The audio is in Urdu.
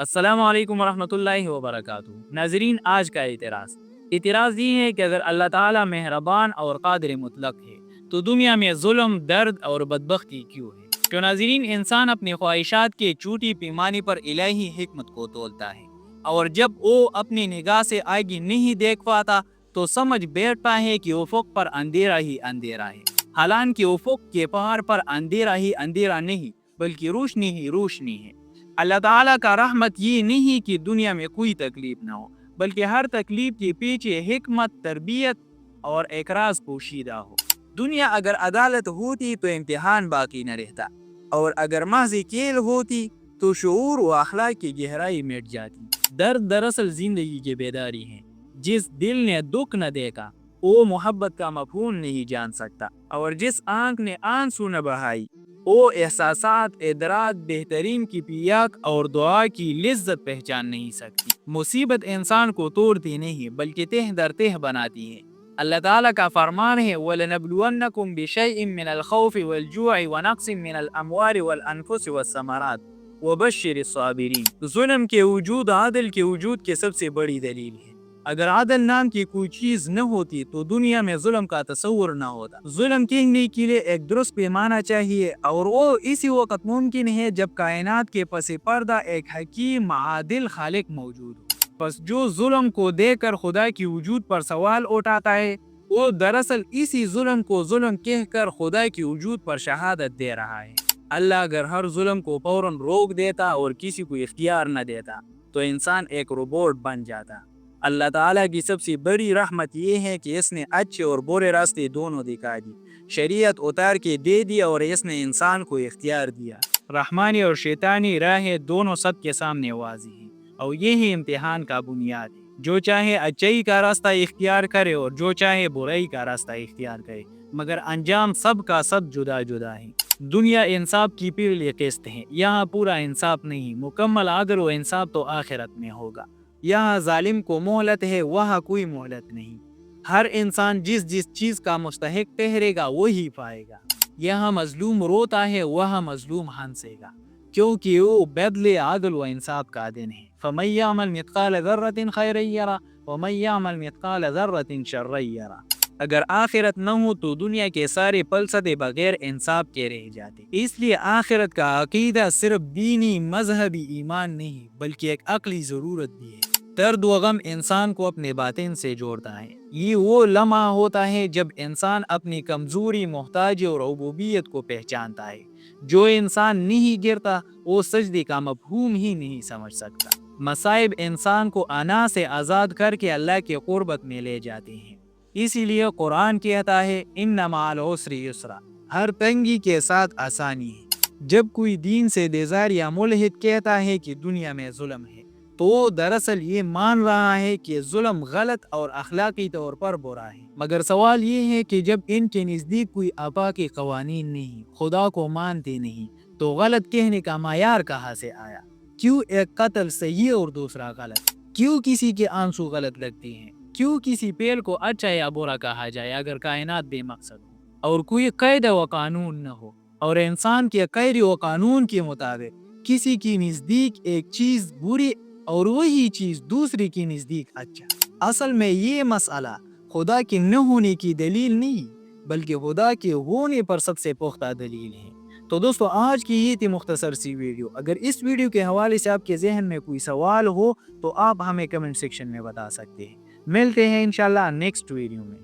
السلام علیکم ورحمۃ اللہ وبرکاتہ۔ ناظرین، آج کا اعتراض یہ ہے کہ اگر اللہ تعالیٰ مہربان اور قادر مطلق ہے تو دنیا میں ظلم، درد اور بدبختی کیوں ہے؟ تو ناظرین، انسان اپنی خواہشات کے جھوٹی پیمانے پر الہی حکمت کو تولتا ہے، اور جب وہ اپنی نگاہ سے آگے نہیں دیکھ پاتا تو سمجھ بیٹھتا ہے کہ افق پر اندھیرا ہی اندھیرا ہے۔ حالانکہ افق کے پہاڑ پر اندھیرا ہی اندھیرا نہیں بلکہ روشنی ہی روشنی ہے۔ اللہ تعالیٰ کا رحمت یہ نہیں کہ دنیا میں کوئی تکلیف نہ ہو، بلکہ ہر تکلیف کے پیچھے حکمت، تربیت اور اقراض پوشیدہ ہو۔ دنیا اگر عدالت ہوتی تو امتحان باقی نہ رہتا، اور اگر محض کھیل ہوتی تو شعور و اخلاق کی گہرائی مٹ جاتی۔ درد دراصل زندگی کی بیداری ہے۔ جس دل نے دکھ نہ دیکھا وہ محبت کا مفہوم نہیں جان سکتا، اور جس آنکھ نے آنسو نہ بہائی وہ احساسات، ادراک، بہترین کی پیاک اور دعا کی لذت پہچان نہیں سکتی۔ مصیبت انسان کو توڑتی نہیں بلکہ تہ در تہ بناتی ہے۔ اللہ تعالیٰ کا فرمان ہے وَلَنَبْلُوَنَّكُمْ بِشَيْءٍ مِّنَ الْخَوْفِ وَالْجُوعِ وَنَقْصٍ مِّنَ الْأَمْوَالِ وَالْأَنفُسِ وَالثَّمَرَاتِ وَبَشِّرِ الصَّابِرِينَ۔ ظلم کے وجود عادل کے وجود کی سب سے بڑی دلیل ہے۔ اگر عادل نام کی کوئی چیز نہ ہوتی تو دنیا میں ظلم کا تصور نہ ہوتا۔ ظلم کہنے کے لیے ایک درست پیمانہ چاہیے، اور وہ اسی وقت ممکن ہے جب کائنات کے پس پردہ ایک حکیم عادل خالق موجود ہو۔ بس جو ظلم کو دیکھ کر خدا کی وجود پر سوال اٹھاتا ہے وہ دراصل اسی ظلم کو ظلم کہہ کر خدا کی وجود پر شہادت دے رہا ہے۔ اللہ اگر ہر ظلم کو فوراً روک دیتا اور کسی کو اختیار نہ دیتا تو انسان ایک روبوٹ بن جاتا۔ اللہ تعالیٰ کی سب سے بڑی رحمت یہ ہے کہ اس نے اچھے اور برے راستے دونوں دکھا دی، شریعت اتار کے دے دیا، اور اس نے انسان کو اختیار دیا۔ رحمانی اور شیطانی راہیں دونوں سب کے سامنے واضح ہیں، اور یہی امتحان کا بنیاد ہے۔ جو چاہے اچائی کا راستہ اختیار کرے اور جو چاہے برائی کا راستہ اختیار کرے، مگر انجام سب کا سب جدا جدا ہے۔ دنیا انصاف کی پہلی قسط ہے، یہاں پورا انصاف نہیں، مکمل عدل و انصاف تو آخرت میں ہوگا۔ یہاں ظالم کو مہلت ہے، وہاں کوئی مہلت نہیں۔ ہر انسان جس چیز کا مستحق ٹھہرے گا وہی پائے گا۔ یہاں مظلوم روتا ہے، وہاں مظلوم ہنسے گا، کیونکہ وہ بدلے عدل و انصاف کا دن ہے۔ فَمَن يَعْمَلْ مِثْقَالَ ذَرَّةٍ خَيْرًا يَرَهُ وَمَن يَعْمَلْ مِثْقَالَ ذَرَّةٍ شَرًّا يَرَهُ۔ اگر آخرت نہ ہو تو دنیا کے سارے فلسفے بغیر انصاف کے رہ جاتے۔ اس لیے آخرت کا عقیدہ صرف دینی مذہبی ایمان نہیں بلکہ ایک عقلی ضرورت بھی ہے۔ درد و غم انسان کو اپنے باطن سے جوڑتا ہے۔ یہ وہ لمحہ ہوتا ہے جب انسان اپنی کمزوری، محتاجی اور عبودیت کو پہچانتا ہے۔ جو انسان نہیں گرتا وہ سجدے کا مفہوم ہی نہیں سمجھ سکتا۔ مصائب انسان کو انا سے آزاد کر کے اللہ کے قربت میں لے جاتے ہیں۔ اسی لیے قرآن کہتا ہے ان مع العسر یسرا، ہر تنگی کے ساتھ آسانی ہے۔ جب کوئی دین سے بیزار یا ملحد کہتا ہے کہ دنیا میں ظلم ہے تو وہ دراصل یہ مان رہا ہے کہ ظلم غلط اور اخلاقی طور پر برا ہے۔ مگر سوال یہ ہے کہ جب ان کے نزدیک کوئی آبا کے قوانین نہیں، خدا کو مانتے نہیں، تو غلط کہنے کا معیار کہاں سے آیا؟ کیوں ایک قتل صحیح اور دوسرا غلط؟ کیوں کسی کے آنسو غلط لگتے ہیں؟ کیوں کسی پیل کو اچھا یا برا کہا جائے اگر کائنات بے مقصد ہو اور کوئی قید و قانون نہ ہو؟ اور انسان کے قید و قانون کے مطابق کسی کی نزدیک ایک چیز بری اور وہی چیز دوسری کی نزدیک اچھا۔ اصل میں یہ مسئلہ خدا کے نہ ہونے کی دلیل نہیں بلکہ خدا کے ہونے پر سب سے پختہ دلیل ہے۔ تو دوستو، آج کی یہ تھی مختصر سی ویڈیو۔ اگر اس ویڈیو کے حوالے سے آپ کے ذہن میں کوئی سوال ہو تو آپ ہمیں کمنٹ سیکشن میں بتا سکتے ہیں۔ ملتے ہیں انشاءاللہ نیکسٹ ویڈیو میں۔